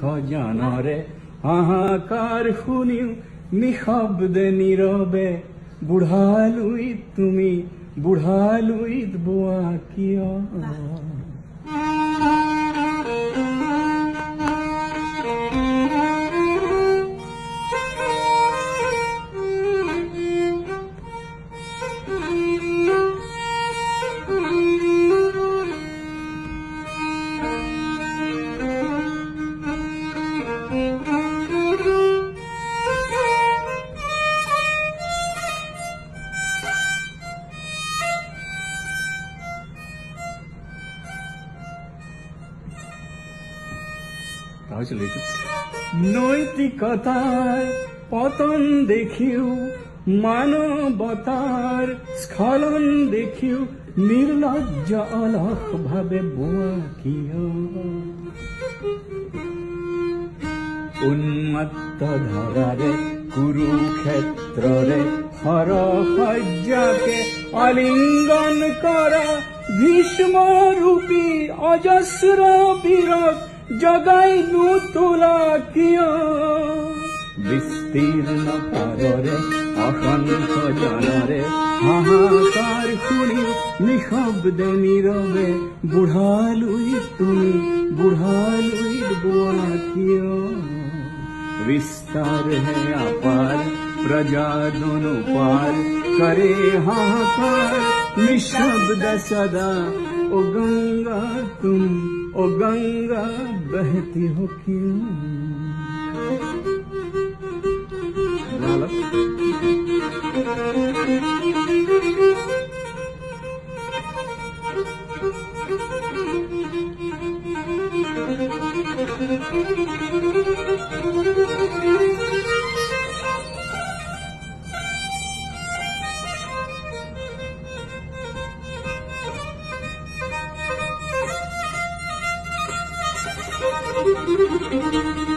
খজানৰে হাহাকাৰ শুনিও নিশব্দে নীৰৱে বুঢ়ালুইত বোৱা কিয় নৈতিকতাৰ পতন দেখিও মানৱতাৰ স্খলন দেখিও নিৰ্লজ্জ অলস ভাৱে বোৱা কিয় উন্মত্ত ধাৰাৰে কুৰুক্ষেত্ৰৰে হৰসজ্জাকে আলিংগন কৰা ভীষ্মৰূপী অজস্ৰ বীৰক জগাই নোতোলা কিয় বিস্তীৰ্ণ পাৰৰে অসংখ্য জনৰে হাহাকাৰ শুনি নিশব্দে নীৰৱে বুঢ়ালুইত বোৱা কিয় विस्तार है अपार प्रजा दोनों पार करे हाहाकार निशब्द सदा ओ गंगा बहती हो क्यों Thank you.